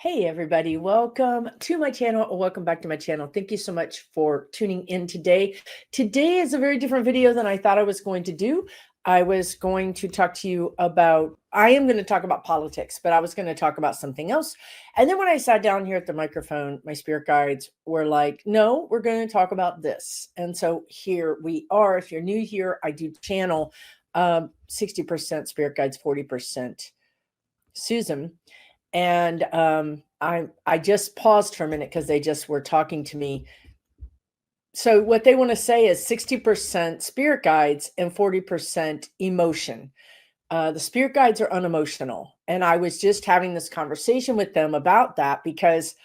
Hey everybody, welcome to my channel or welcome back to my channel. Thank you so much for tuning in today. Today is a very different video than I thought I was going to do. I was going to talk to you about, I am going to talk about politics, but I was going to talk about something else. And then when I sat down here at the microphone, my spirit guides were like, no, we're going to talk about this. And so here we are. If you're new here, I do channel 60% spirit guides, 40% Susan. And I just paused for a minute because they just were talking to me. So what they want to say is 60% spirit guides and 40% emotion. The spirit guides are unemotional. And I was just having this conversation with them about that because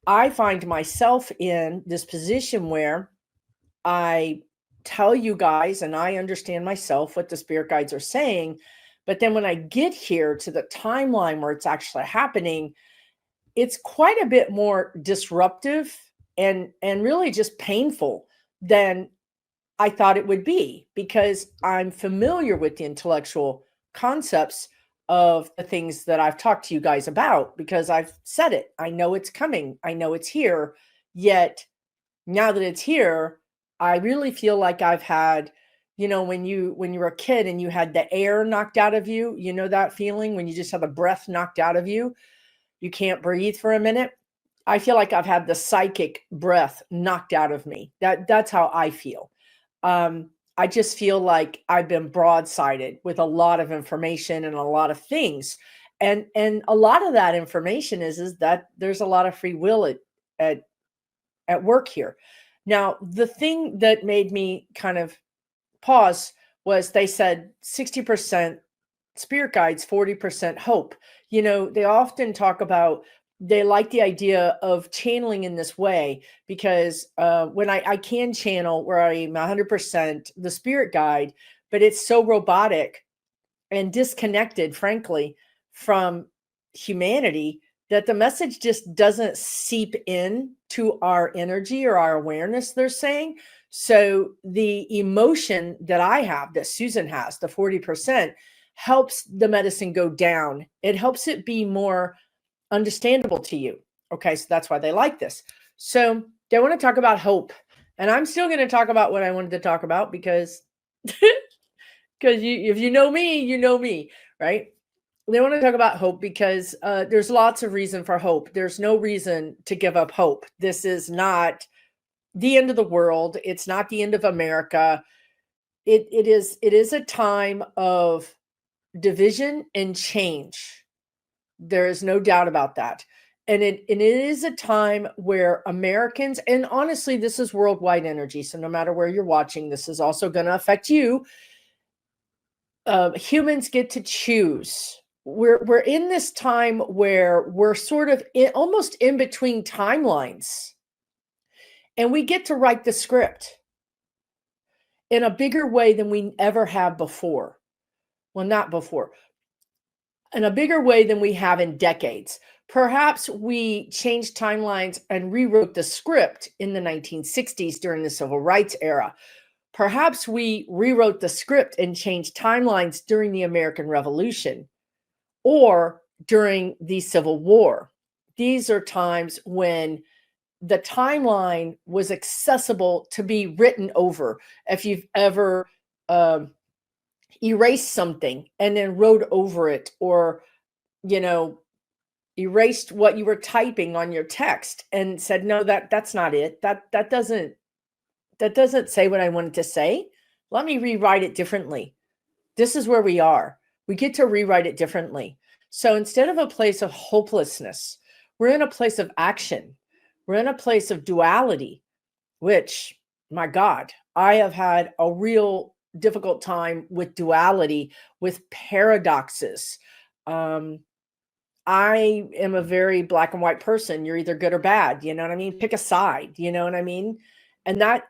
I find myself in this position where I tell you guys and I understand myself what the spirit guides are saying. But then when I get here to the timeline where it's actually happening, it's quite a bit more disruptive and really just painful than I thought it would be, because I'm familiar with the intellectual concepts of the things that I've talked to you guys about, because I've said it. I know it's coming. I know it's here. Yet now that it's here, I really feel like I've had, when you were a kid and you had the air knocked out of you, you know that feeling when you just have the breath knocked out of you, you can't breathe for a minute. I feel like I've had the psychic breath knocked out of me. That's how I feel. I just feel like I've been broadsided with a lot of information and a lot of things. And a lot of that information is that there's a lot of free will at work here. Now, the thing that made me kind of pause was they said 60% spirit guides, 40% hope. They often talk about, they like the idea of channeling in this way, because when I can channel where I'm 100% the spirit guide, but it's so robotic and disconnected, frankly, from humanity, that the message just doesn't seep in to our energy or our awareness, they're saying. So the emotion that I have, that Susan has, the 40%, helps the medicine go down. It helps it be more understandable to you. Okay, so that's why they like this. So they want to talk about hope. And I'm still going to talk about what I wanted to talk about, because if you know me, right? They want to talk about hope because there's lots of reason for hope. There's no reason to give up hope. This is not the end of the world. It's not the end of America. It is a time of division and change. There is no doubt about that. And it is a time where Americans, and honestly, this is worldwide energy. So no matter where you're watching, this is also going to affect you. Humans get to choose. We're in this time where we're sort of almost in between timelines, and we get to write the script in a bigger way than we ever have before. Well, not before. In a bigger way than we have in decades. Perhaps we changed timelines and rewrote the script in the 1960s during the Civil Rights era. Perhaps we rewrote the script and changed timelines during the American Revolution or during the Civil War. These are times when the timeline was accessible to be written over. If you've ever erased something and then wrote over it, or, erased what you were typing on your text and said, no, that's not it. That doesn't say what I wanted to say. Let me rewrite it differently. This is where we are. We get to rewrite it differently. So instead of a place of hopelessness, we're in a place of action. We're in a place of duality, which, my God, I have had a real difficult time with duality, with paradoxes. I am a very black and white person. You're either good or bad. You know what I mean? Pick a side. You know what I mean? And that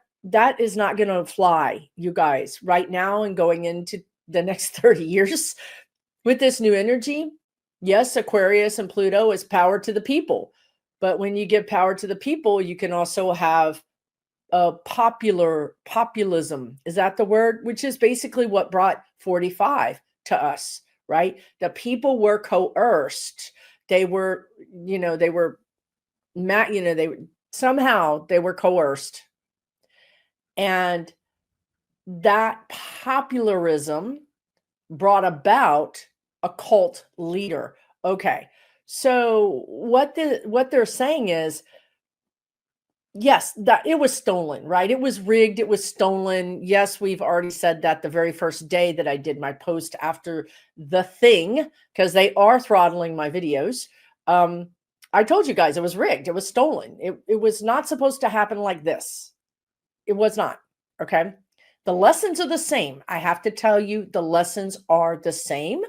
is not going to fly, you guys, right now and going into the next 30 years with this new energy. Yes, Aquarius and Pluto is power to the people. But when you give power to the people, you can also have populism. Is that the word? Which is basically what brought 45 to us, right? The people were coerced. They were, they were, somehow they were coerced. And that popularism brought about a cult leader. Okay. So what they're saying is, yes, that it was stolen, right? It was rigged. It was stolen. Yes, we've already said that the very first day that I did my post after the thing, because they are throttling my videos. I told you guys it was rigged. It was stolen. It was not supposed to happen like this. It was not. Okay. The lessons are the same. I have to tell you, the lessons are the same.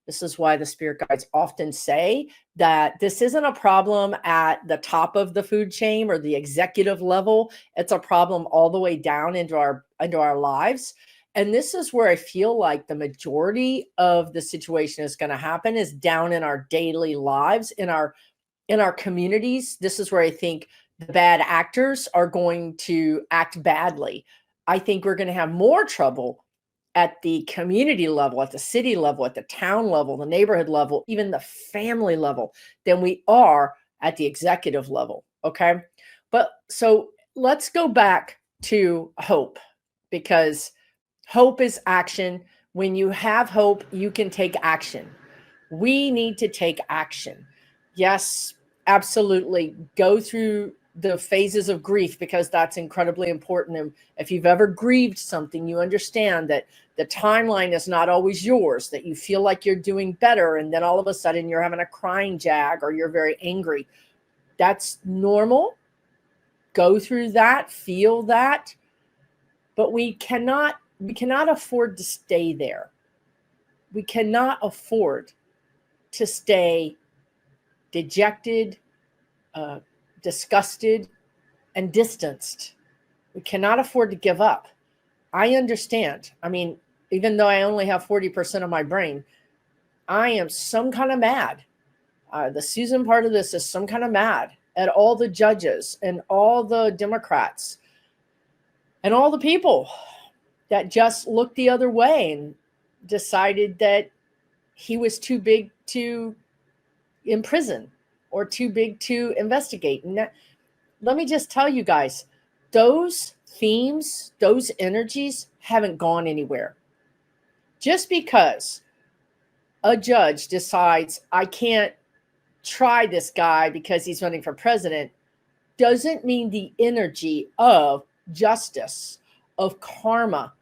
This is why the spirit guides often say that this isn't a problem at the top of the food chain or the executive level. It's a problem all the way down into our lives. And this is where I feel like the majority of the situation is going to happen is down in our daily lives, in our communities. This is where I think the bad actors are going to act badly. I think we're going to have more trouble at the community level, at the city level, at the town level, the neighborhood level, even the family level than we are at the executive level. Okay. But so let's go back to hope, because hope is action. When you have hope, you can take action. We need to take action. Yes, absolutely. Go through the phases of grief, because that's incredibly important. And if you've ever grieved something, you understand that the timeline is not always yours, that you feel like you're doing better. And then all of a sudden you're having a crying jag or you're very angry. That's normal. Go through that, feel that. But we cannot afford to stay there. We cannot afford to stay dejected, disgusted, and distanced. We cannot afford to give up. I understand. I mean, even though I only have 40% of my brain, I am some kind of mad. The Susan part of this is some kind of mad at all the judges and all the Democrats and all the people that just looked the other way and decided that he was too big to imprison or too big to investigate. And let me just tell you guys, those themes, those energies haven't gone anywhere. Just because a judge decides I can't try this guy because he's running for president doesn't mean the energy of justice, of karma,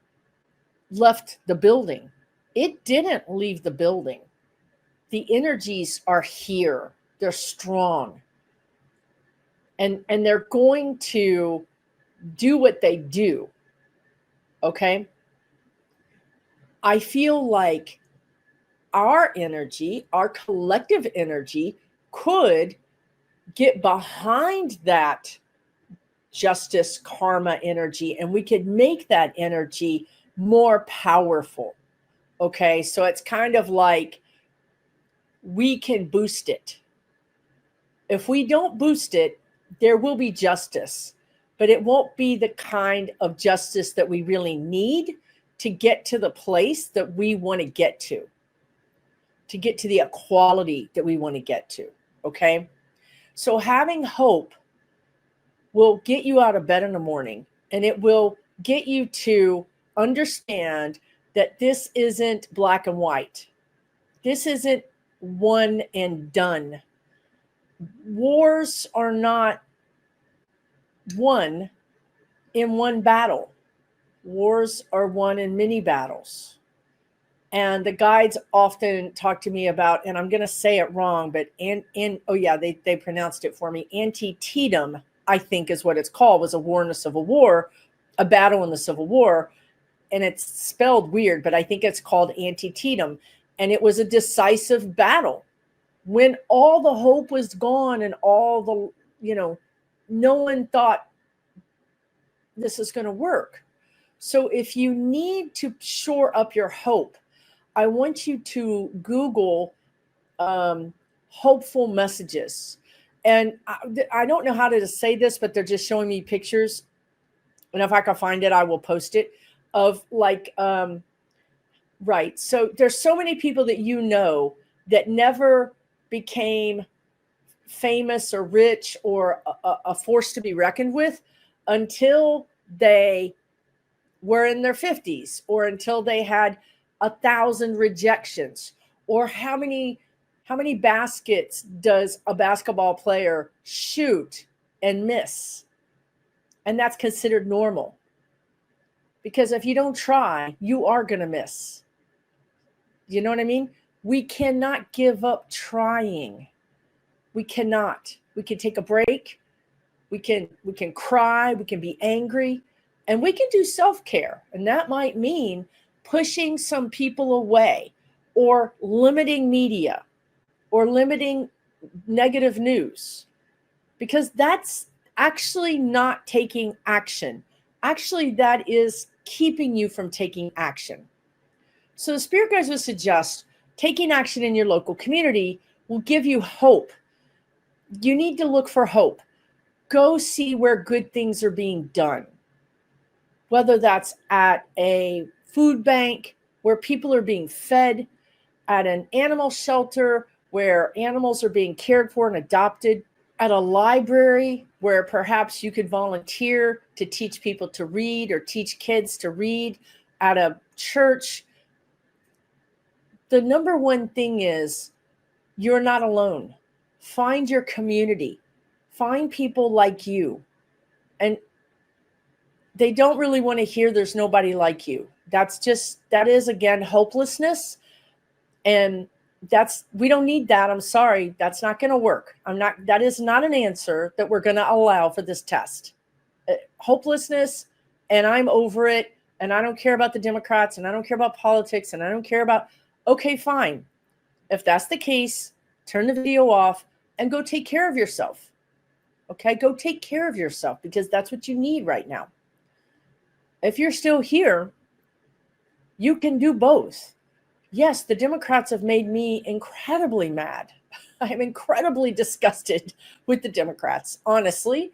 left the building. It didn't leave the building. The energies are here. They're strong. And they're going to do what they do. Okay? I feel like our energy, our collective energy, could get behind that justice, karma energy, and we could make that energy more powerful. Okay? So it's kind of like we can boost it. If we don't boost it, there will be justice, but it won't be the kind of justice that we really need to get to the place that we want to get to the equality that we want to get to. Okay. So having hope will get you out of bed in the morning, and it will get you to understand that this isn't black and white. This isn't one and done. Wars are not won in one battle. Wars are won in many battles. And the guides often talk to me about, and I'm going to say it wrong, but they pronounced it for me. Antietam, I think is what it's called, was a war in the Civil War, a battle in the Civil War. And it's spelled weird, but I think it's called Antietam. And it was a decisive battle when all the hope was gone and all the, no one thought this is going to work. So if you need to shore up your hope, I want you to Google hopeful messages. And I don't know how to say this, but they're just showing me pictures. And if I can find it, I will post it of like, right. So there's so many people that that never became famous or rich or a force to be reckoned with until they were in their 50s, or until they had 1,000 rejections, or how many baskets does a basketball player shoot and miss, and that's considered normal. Because if you don't try, you are going to miss. You know what I mean? We cannot give up trying. We cannot. We can take a break. We can cry. We can be angry. And we can do self-care. And that might mean pushing some people away, or limiting media, or limiting negative news. Because that's actually not taking action. Actually, that is keeping you from taking action. So the spirit guides would suggest taking action in your local community will give you hope. You need to look for hope. Go see where good things are being done. Whether that's at a food bank where people are being fed, at an animal shelter where animals are being cared for and adopted, at a library where perhaps you could volunteer to teach people to read or teach kids to read, at a church. The number one thing is you're not alone. Find your community. Find people like you. And they don't really want to hear there's nobody like you. That is again, hopelessness. And we don't need that. I'm sorry. That's not going to work. That is not an answer that we're going to allow for this test. Hopelessness, and I'm over it, and I don't care about the Democrats, and I don't care about politics, and I don't care about, okay, fine. If that's the case, turn the video off and go take care of yourself. Okay, go take care of yourself, because that's what you need right now. If you're still here, you can do both. Yes, the Democrats have made me incredibly mad. I am incredibly disgusted with the Democrats. Honestly,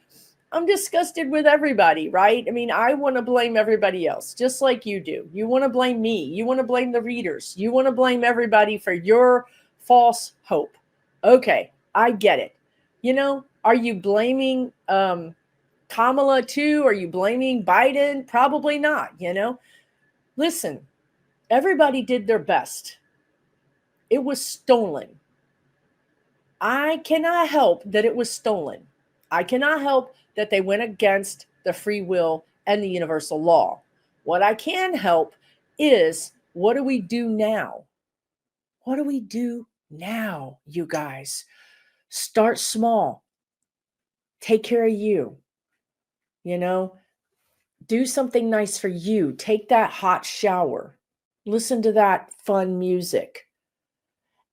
I'm disgusted with everybody, right? I mean, I want to blame everybody else, just like you do. You want to blame me. You want to blame the readers. You want to blame everybody for your false hope. Okay, I get it. You know, are you blaming Kamala too? Are you blaming Biden? Probably not, you know. Listen, everybody did their best. It was stolen. I cannot help that it was stolen. I cannot help that they went against the free will and the universal law. What I can help is, what do we do now? What do we do now, you guys? Start small. Take care of you. You know, do something nice for you. Take that hot shower. Listen to that fun music.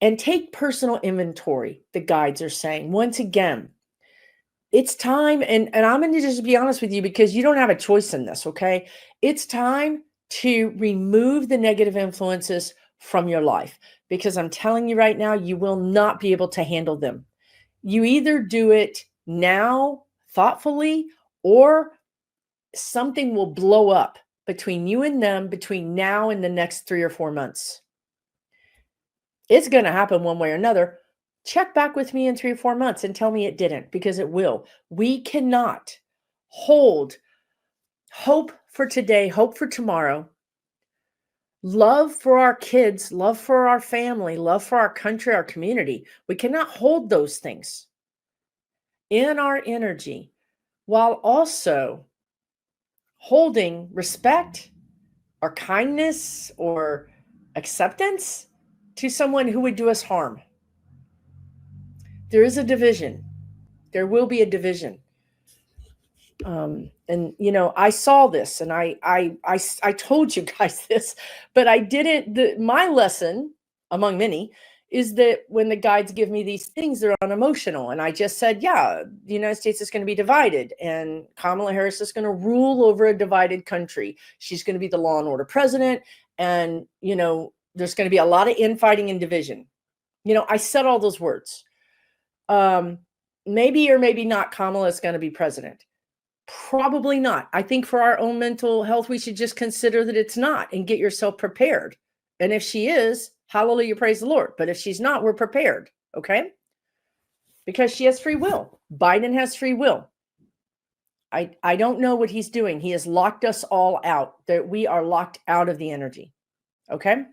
And take personal inventory, the guides are saying. Once again, it's time, and I'm going to just be honest with you, because you don't have a choice in this, okay? It's time to remove the negative influences from your life, because I'm telling you right now, you will not be able to handle them. You either do it now, thoughtfully, or something will blow up between you and them between now and the next 3 or 4 months. It's going to happen one way or another. Check back with me in 3 or 4 months and tell me it didn't, because it will. We cannot hold hope for today, hope for tomorrow, love for our kids, love for our family, love for our country, our community. We cannot hold those things in our energy while also holding respect or kindness or acceptance to someone who would do us harm. There is a division. There will be a division. And you know, I saw this, and I told you guys this, but I didn't. My lesson, among many, is that when the guides give me these things, they're unemotional. And I just said, yeah, the United States is going to be divided, and Kamala Harris is going to rule over a divided country. She's going to be the law and order president, and you know, there's going to be a lot of infighting and division. You know, I said all those words. Maybe or maybe not Kamala is going to be president. Probably not. I think for our own mental health, we should just consider that it's not and get yourself prepared. And if she is, hallelujah, praise the Lord. But if she's not, we're prepared. Okay? Because she has free will. Biden has free will. I don't know what he's doing. He has locked us all out. That we are locked out of the energy. Okay?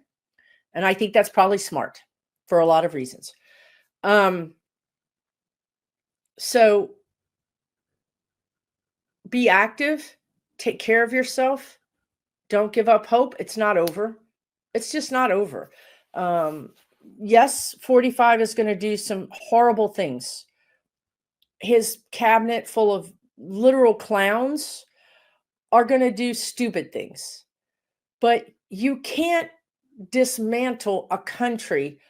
And I think that's probably smart for a lot of reasons. So be active, take care of yourself, don't give up hope. It's not over. It's just not over. Yes, 45 is going to do some horrible things. His cabinet full of literal clowns are going to do stupid things. But you can't dismantle a country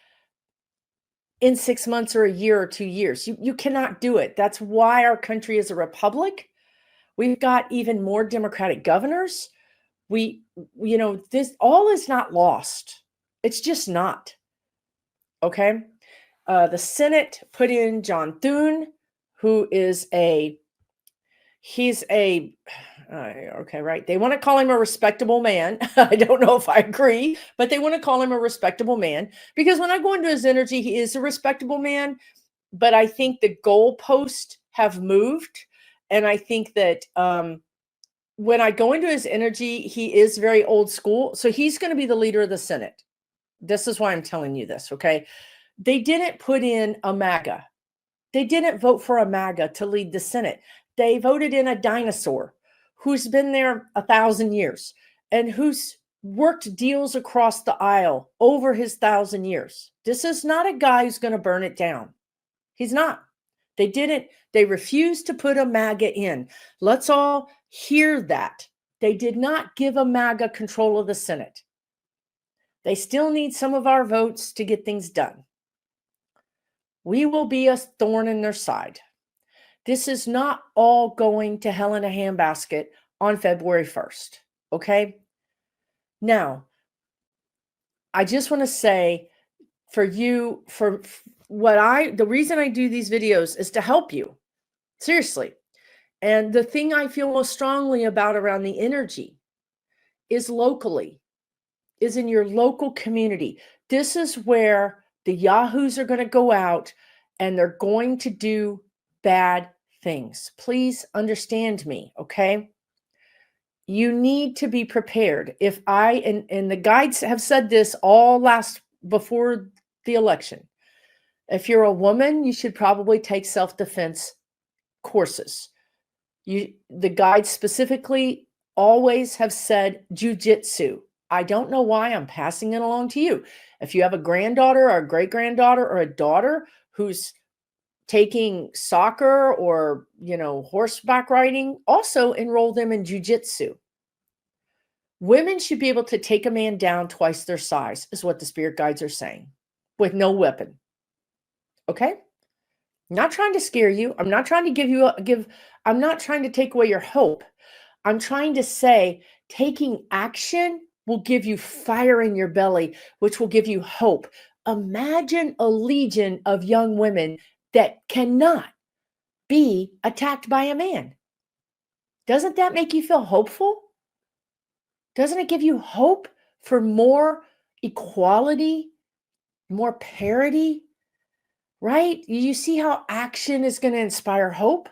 in 6 months or a year or 2 years. You cannot do it. That's why our country is a republic. We've got even more Democratic governors. This all is not lost. It's just not. Okay. The Senate put in John Thune, who is okay, right. They want to call him a respectable man. I don't know if I agree, but they want to call him a respectable man because when I go into his energy, he is a respectable man. But I think the goalposts have moved. And I think that when I go into his energy, he is very old school. So he's going to be the leader of the Senate. This is why I'm telling you this, okay? They didn't put in a MAGA. They didn't vote for a MAGA to lead the Senate. They voted in a dinosaur who's been there 1,000 years and who's worked deals across the aisle over his 1,000 years. This is not a guy who's going to burn it down. He's not. They refused to put a MAGA in. Let's all hear that. They did not give a MAGA control of the Senate. They still need some of our votes to get things done. We will be a thorn in their side. This is not all going to hell in a handbasket on February 1st. Okay? Now, I just want to say the reason I do these videos is to help you. Seriously. And the thing I feel most strongly about around the energy is in your local community. This is where the yahoos are going to go out and they're going to do bad things. Please understand me, okay? You need to be prepared. If and the guides have said this before the election. If you're a woman, you should probably take self-defense courses. The guides specifically always have said jujitsu. I don't know why I'm passing it along to you. If you have a granddaughter or a great-granddaughter or a daughter who's taking soccer or, horseback riding, also enroll them in jujitsu. Women should be able to take a man down twice their size, is what the spirit guides are saying, with no weapon. Okay? I'm not trying to scare you. I'm not trying to I'm not trying to take away your hope. I'm trying to say taking action will give you fire in your belly, which will give you hope. Imagine a legion of young women that cannot be attacked by a man. Doesn't that make you feel hopeful? Doesn't it give you hope for more equality, more parity? Right? You see how action is going to inspire hope?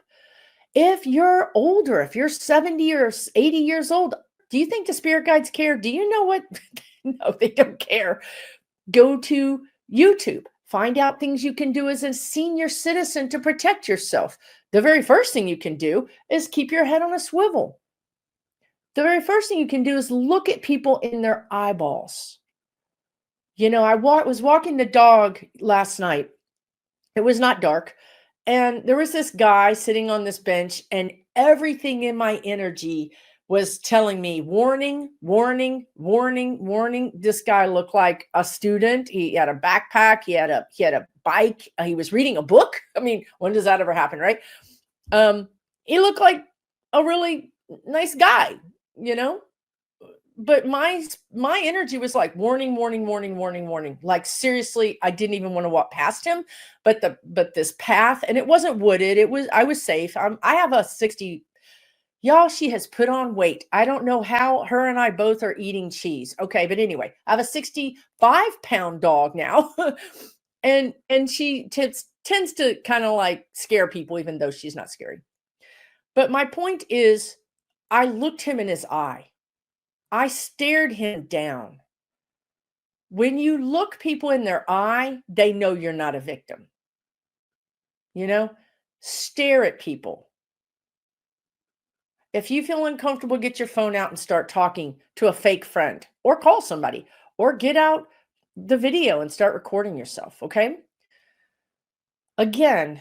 If you're older, if you're 70 or 80 years old, do you think the spirit guides care? Do you know what? No, they don't care. Go to YouTube. Find out things you can do as a senior citizen to protect yourself. The very first thing you can do is keep your head on a swivel. The very first thing you can do is look at people in their eyeballs. I was walking the dog last night. It was not dark. And there was this guy sitting on this bench, and everything in my energy was telling me, warning, warning, warning, warning. This guy looked like a student. He had a backpack. He had a bike. He was reading a book. I mean, when does that ever happen, right? He looked like a really nice guy, But my energy was like warning, warning, warning, warning, warning. Like seriously, I didn't even want to walk past him. But this path, and it wasn't wooded. I was safe. I have a 60. Y'all, she has put on weight. I don't know how her and I both are eating cheese. Okay, but anyway, I have a 65-pound dog now. And she tends to kind of like scare people, even though she's not scary. But my point is, I looked him in his eye. I stared him down. When you look people in their eye, they know you're not a victim. You know, stare at people. If you feel uncomfortable, get your phone out and start talking to a fake friend or call somebody or get out the video and start recording yourself. Okay. Again,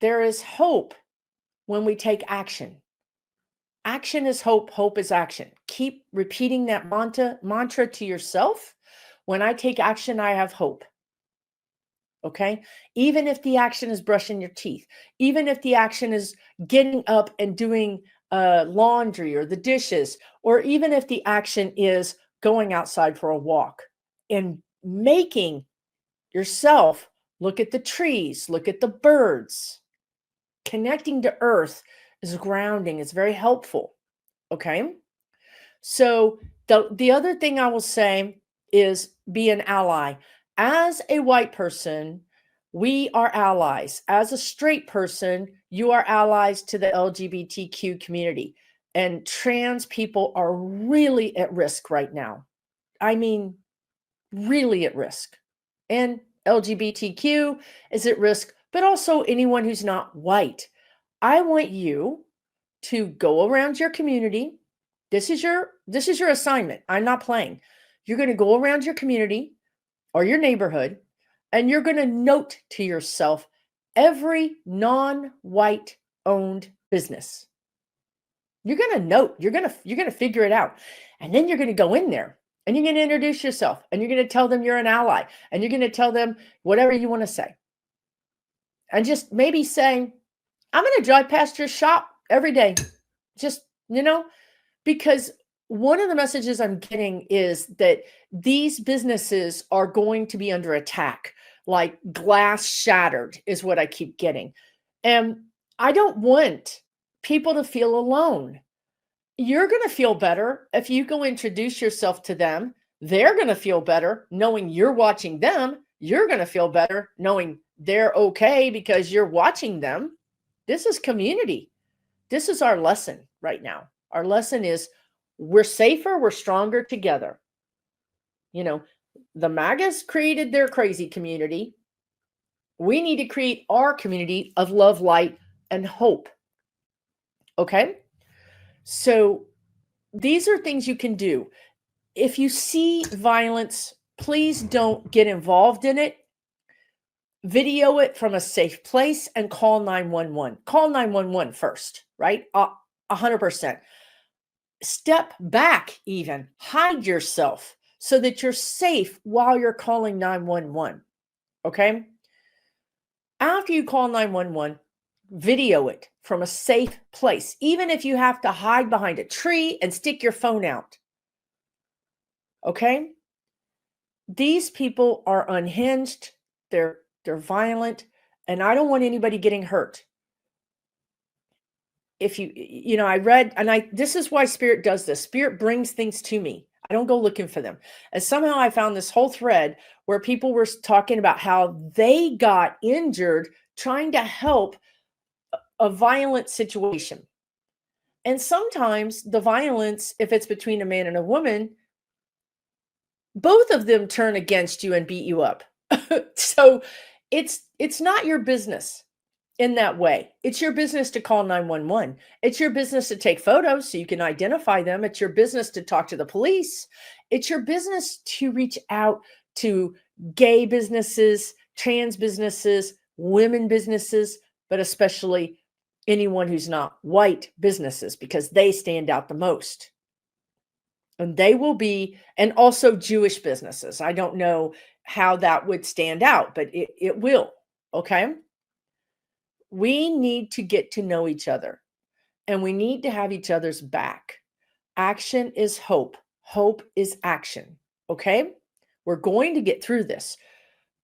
there is hope when we take action. Action is hope, hope is action. Keep repeating that mantra to yourself. When I take action, I have hope. Okay. Even if the action is brushing your teeth, even if the action is getting up and doing laundry or the dishes, or even if the action is going outside for a walk and making yourself look at the trees, look at the birds, connecting to earth is grounding, it's very helpful. Okay. So the other thing I will say is be an ally. As a white person, we are allies. As a straight person, you are allies to the LGBTQ community. And trans people are really at risk right now. I mean, really at risk. And LGBTQ is at risk, but also anyone who's not white. I want you to go around your community. This is your assignment. I'm not playing. You're going to go around your community or your neighborhood and you're going to note to yourself every non-white owned business. You're going to note, you're going to figure it out. And then you're going to go in there and you're going to introduce yourself and you're going to tell them you're an ally and you're going to tell them whatever you want to say. And just maybe saying, I'm going to drive past your shop every day. Just, because one of the messages I'm getting is that these businesses are going to be under attack, like glass shattered is what I keep getting. And I don't want people to feel alone. You're going to feel better if you go introduce yourself to them. They're going to feel better knowing you're watching them. You're going to feel better knowing they're okay because you're watching them. This is community. This is our lesson right now. Our lesson is we're safer, we're stronger together. The MAGAs created their crazy community. We need to create our community of love, light, and hope. Okay? So these are things you can do. If you see violence, please don't get involved in it. Video it from a safe place and call 911. Call 911 first, right? 100%. Step back even. Hide yourself so that you're safe while you're calling 911. Okay? After you call 911, video it from a safe place, even if you have to hide behind a tree and stick your phone out. Okay? These people are unhinged. They're violent, and I don't want anybody getting hurt. If I read, and this is why Spirit does this. Spirit brings things to me. I don't go looking for them. And somehow I found this whole thread where people were talking about how they got injured trying to help a violent situation. And sometimes the violence, if it's between a man and a woman, both of them turn against you and beat you up. So it's not your business in that way. It's your business to call 911. It's your business to take photos so you can identify them. It's your business to talk to the police. It's your business to reach out to gay businesses, trans businesses, women businesses, but especially anyone who's not white businesses, because they stand out the most. And they will be, and also Jewish businesses. I don't know how that would stand out, but it will. Okay. We need to get to know each other and we need to have each other's back. Action is hope. Hope is action. Okay. We're going to get through this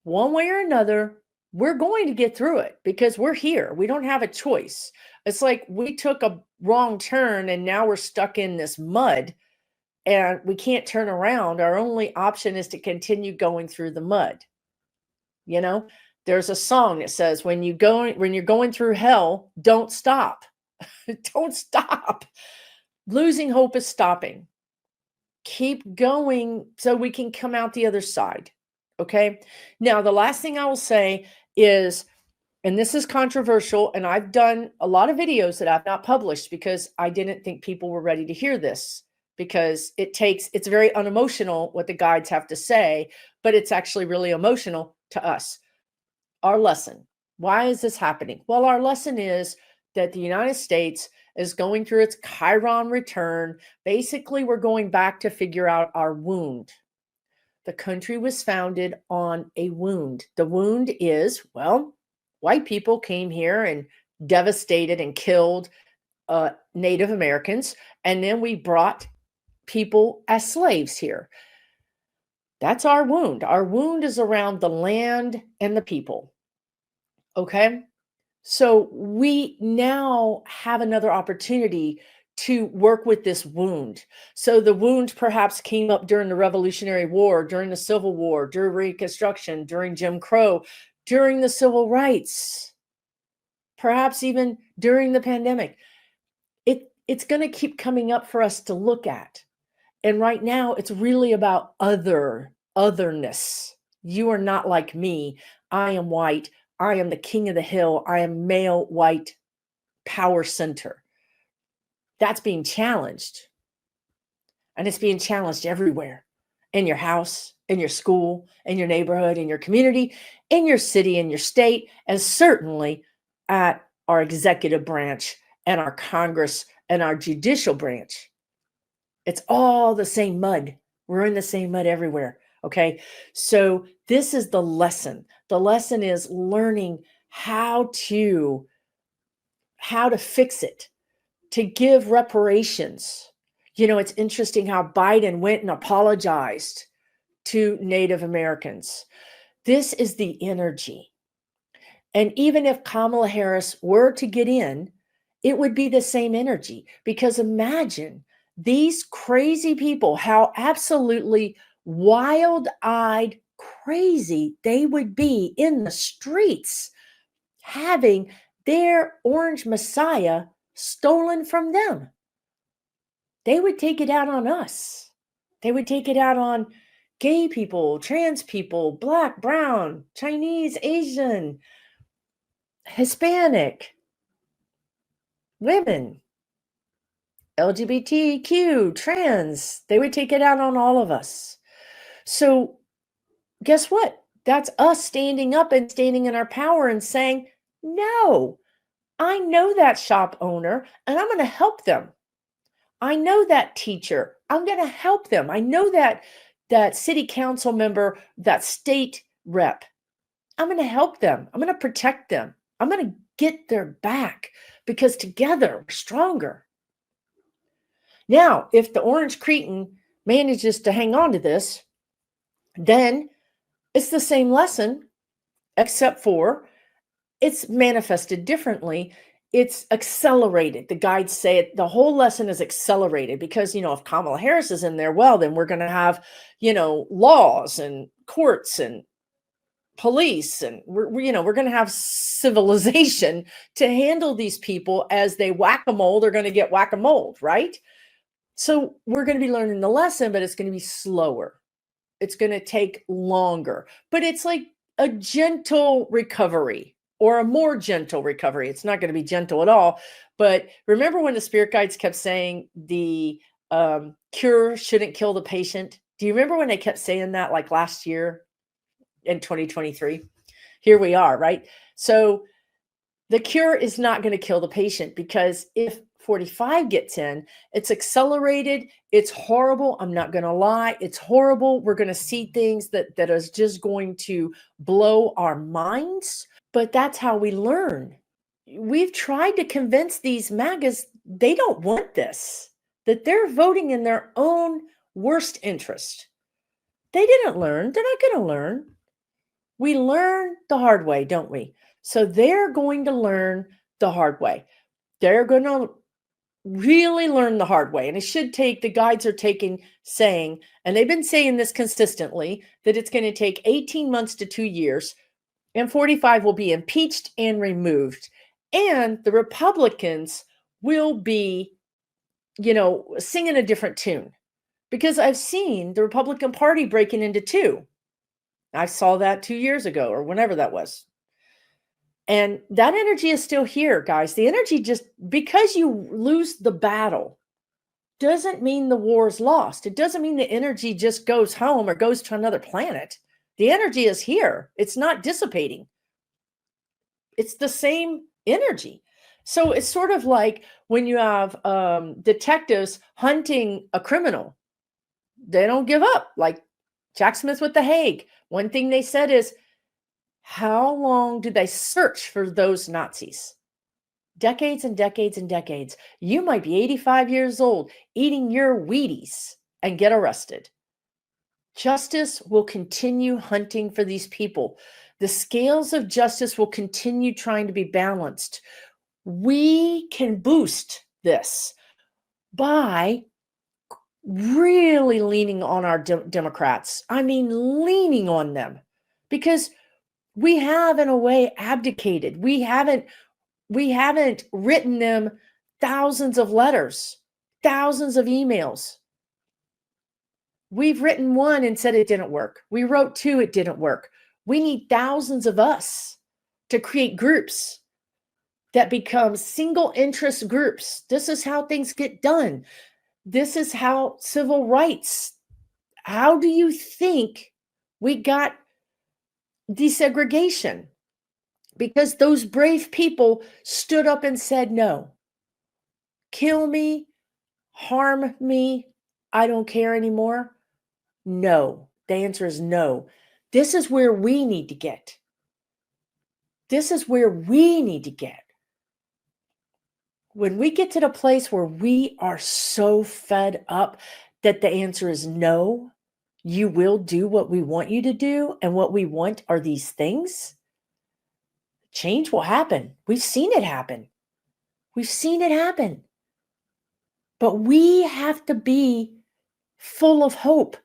one way or another. We're going to get through it because we're here. We don't have a choice. It's like we took a wrong turn and now we're stuck in this mud and we can't turn around. Our only option is to continue going through the mud. You know, there's a song that says, when you're going through hell, don't stop. Don't stop. Losing hope is stopping. Keep going so we can come out the other side. Okay. Now, the last thing I will say is, and this is controversial, and I've done a lot of videos that I've not published because I didn't think people were ready to hear this, because it's very unemotional what the guides have to say, but it's actually really emotional to us. Our lesson. Why is this happening? Well, our lesson is that the United States is going through its Chiron return. Basically, we're going back to figure out our wound. The country was founded on a wound. The wound is, well, white people came here and devastated and killed Native Americans, and then we brought people as slaves here. That's our wound. Our wound is around the land and the people. Okay? So we now have another opportunity to work with this wound. So the wound perhaps came up during the Revolutionary War, during the Civil War, during Reconstruction, during Jim Crow, during the civil rights, perhaps even during the pandemic. It's going to keep coming up for us to look at. And right now, it's really about otherness. You are not like me. I am white. I am the king of the hill. I am male, white, power center. That's being challenged. And it's being challenged everywhere. In your house, in your school, in your neighborhood, in your community, in your city, in your state, and certainly at our executive branch and our Congress and our judicial branch. It's all the same mud. We're in the same mud everywhere. Okay. So this is the lesson. The lesson is learning how to fix it, to give reparations. You know, it's interesting how Biden went and apologized to Native Americans. This is the energy. And even if Kamala Harris were to get in, it would be the same energy, because imagine these crazy people, how absolutely wild-eyed crazy they would be in the streets, having their orange messiah stolen from them. They would take it out on us. They would take it out on gay people, trans people, Black, brown, Chinese, Asian, Hispanic, women, LGBTQ, trans. They would take it out on all of us. So guess what? That's us standing up and standing in our power and saying, no, I know that shop owner and I'm going to help them. I know that teacher. I'm going to help them. I know that city council member, that state rep. I'm going to help them. I'm going to protect them. I'm going to get their back, because together we're stronger. Now, if the Orange Cretin manages to hang on to this, then it's the same lesson, except for it's manifested differently. It's accelerated. The guides say it, the whole lesson is accelerated, because, if Kamala Harris is in there, well, then we're going to have, laws and courts and police, and we're going to have civilization to handle these people. As they whack-a-mole, they're going to get whack-a-mole, right? So we're going to be learning the lesson, but it's going to be slower. It's going to take longer, but it's like a gentle recovery, or a more gentle recovery. It's not going to be gentle at all. But remember when the spirit guides kept saying the cure shouldn't kill the patient? Do you remember when they kept saying that, like last year in 2023? Here we are, right? So the cure is not going to kill the patient, because if 45 gets in, it's accelerated. It's horrible. I'm not going to lie. It's horrible. We're going to see things that is just going to blow our minds. But that's how we learn. We've tried to convince these MAGAs they don't want this, that they're voting in their own worst interest. They didn't learn. They're not going to learn. We learn the hard way, don't we? So they're going to learn the hard way. They're going to really learn the hard way. And it should take, the guides are saying, and they've been saying this consistently, that it's going to take 18 months to 2 years and 45 will be impeached and removed. And the Republicans will be, singing a different tune, because I've seen the Republican Party breaking into two. I saw that 2 years ago or whenever that was. And that energy is still here, guys. The energy, just because you lose the battle doesn't mean the war is lost. It doesn't mean the energy just goes home or goes to another planet. The energy is here. It's not dissipating. It's the same energy. So it's sort of like when you have detectives hunting a criminal. They don't give up. Like Jack Smith with The Hague. One thing they said is, how long did they search for those Nazis? Decades and decades and decades. You might be 85 years old eating your Wheaties and get arrested. Justice will continue hunting for these people. The scales of justice will continue trying to be balanced. We can boost this by really leaning on our Democrats. I mean, leaning on them, because we have, in a way, abdicated. We haven't written them thousands of letters, thousands of emails. We've written one and said it didn't work. We wrote two, it didn't work. We need thousands of us to create groups that become single interest groups. This is how things get done. This is how civil rights. How do you think we got desegregation? Because those brave people stood up and said, no, kill me, harm me, I don't care anymore. No, the answer is no. This is where we need to get. This is where we need to get. When we get to the place where we are so fed up that the answer is no, you will do what we want you to do, and what we want are these things, change will happen. We've seen it happen. We've seen it happen. But we have to be full of hope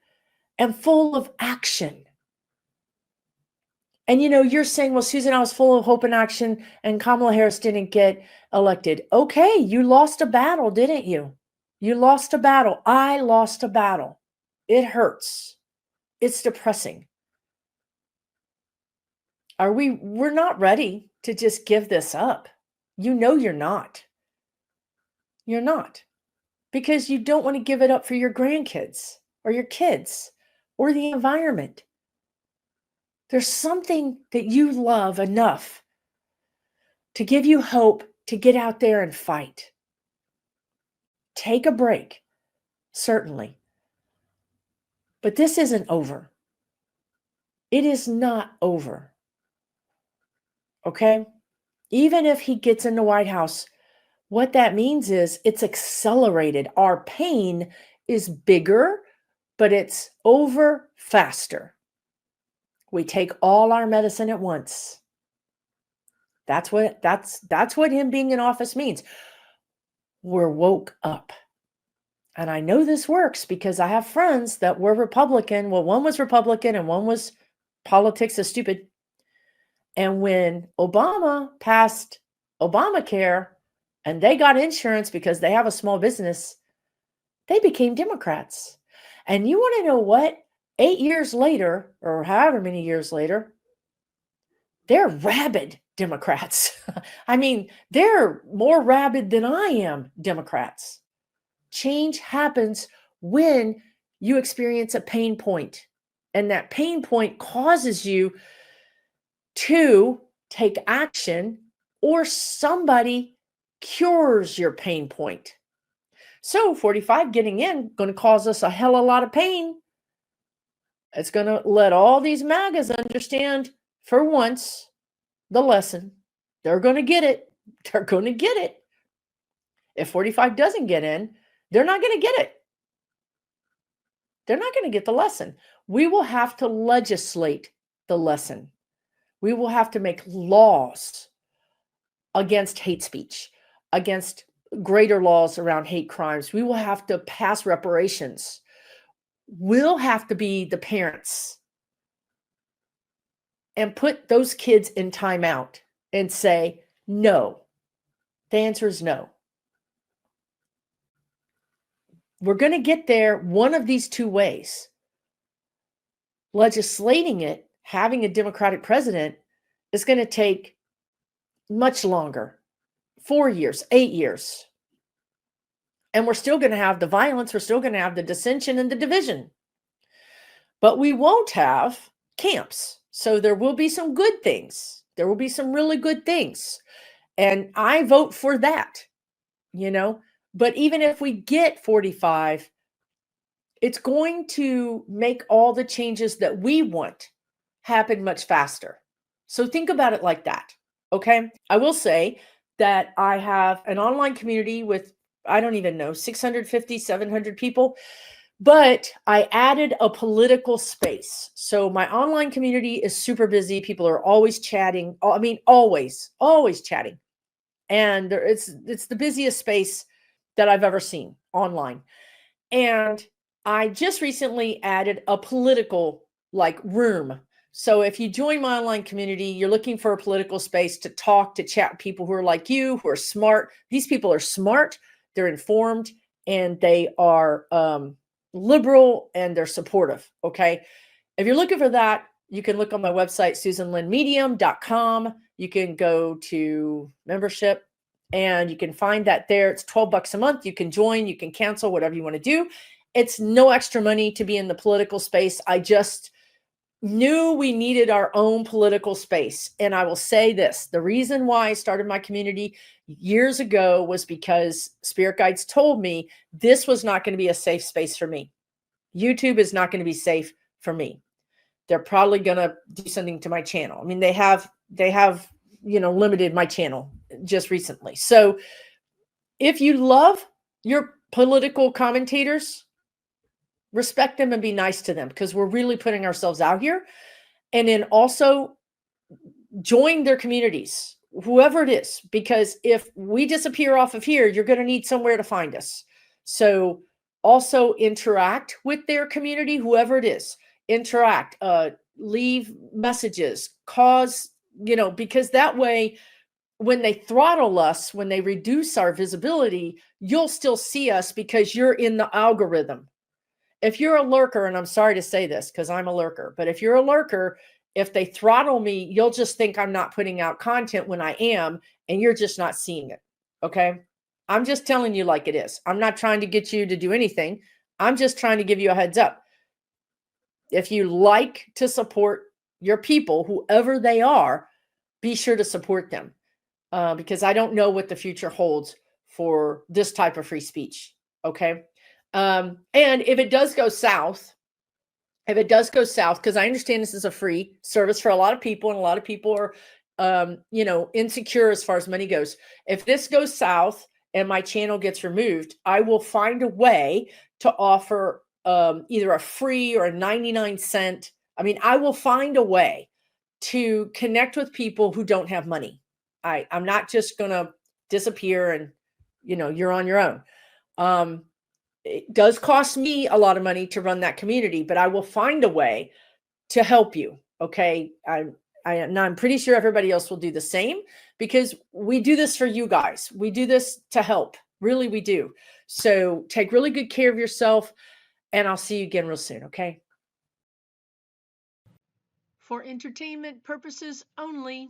and full of action. And you're saying, well, Susan, I was full of hope and action and Kamala Harris didn't get elected. Okay, you lost a battle, didn't you? You lost a battle. I lost a battle. It hurts. It's depressing. We're not ready to just give this up. You're not. You're not. Because you don't want to give it up for your grandkids or your kids or the environment. There's something that you love enough to give you hope to get out there and fight. Take a break, certainly. But this isn't over. It is not over. Okay? Even if he gets in the White House, what that means is it's accelerated. Our pain is bigger, but it's over faster. We take all our medicine at once. That's what him being in office means. We're woke up. And I know this works because I have friends that were Republican. Well, one was Republican and one was politics is stupid. And when Obama passed Obamacare and they got insurance because they have a small business, they became Democrats. And you want to know what? 8 years later, or however many years later, they're rabid Democrats. I mean, they're more rabid than I am Democrats. Change happens when you experience a pain point, and that pain point causes you to take action, or somebody cures your pain point. So 45 getting in going to cause us a hell of a lot of pain. It's going to let all these MAGAs understand for once the lesson. They're going to get it. They're going to get it. If 45 doesn't get in, they're not going to get it. They're not going to get the lesson. We will have to legislate the lesson. We will have to make laws against hate speech, against greater laws around hate crimes. We will have to pass reparations. We'll have to be the parents and put those kids in timeout and say, no. The answer is no. We're going to get there one of these two ways. Legislating it, having a Democratic president, is going to take much longer, 4 years, 8 years. And we're still going to have the violence. We're still going to have the dissension and the division. But we won't have camps. So there will be some good things. There will be some really good things. And I vote for that, you know. But even if we get 45, it's going to make all the changes that we want happen much faster. So think about it like that. Okay. I will say that I have an online community with, I don't even know, 650, 700 people, but I added a political space. So my online community is super busy. People are always chatting. I mean, always chatting. And it's the busiest space that I've ever seen online. And I just recently added a political room. So if you join my online community, you're looking for a political space to talk, to chat with people who are like you, who are smart. These people are smart, they're informed, and they are liberal, and they're supportive. Okay. If you're looking for that, you can look on my website, SusanLynnMedium.com. You can go to membership and you can find that there. It's $12 a month. You can join, you can cancel, whatever you want to do. It's no extra money to be in the political space. I just knew we needed our own political space. And I will say this, the reason why I started my community years ago was because spirit guides told me this was not going to be a safe space for me. YouTube is not going to be safe for me. They're probably going to do something to my channel. I mean, they have, limited my channel just recently. So if you love your political commentators, respect them and be nice to them, because we're really putting ourselves out here. And then also join their communities, whoever it is, because if we disappear off of here, you're going to need somewhere to find us. So also interact with their community, whoever it is, interact, leave messages, because that way, when they throttle us, when they reduce our visibility, you'll still see us because you're in the algorithm. If you're a lurker, and I'm sorry to say this because I'm a lurker, but if you're a lurker, if they throttle me, you'll just think I'm not putting out content when I am, and you're just not seeing it. Okay. I'm just telling you like it is. I'm not trying to get you to do anything. I'm just trying to give you a heads up. If you like to support your people, whoever they are, be sure to support them, because I don't know what the future holds for this type of free speech. Okay. And if it does go south, because I understand this is a free service for a lot of people, and a lot of people are, insecure as far as money goes. If this goes south and my channel gets removed, I will find a way to offer either a free or a 99-cent. I mean, I will find a way to connect with people who don't have money. I'm not just going to disappear and, you're on your own. It does cost me a lot of money to run that community, but I will find a way to help you. Okay. I'm pretty sure everybody else will do the same, because we do this for you guys. We do this to help. Really, we do. So take really good care of yourself, and I'll see you again real soon. Okay. For entertainment purposes only.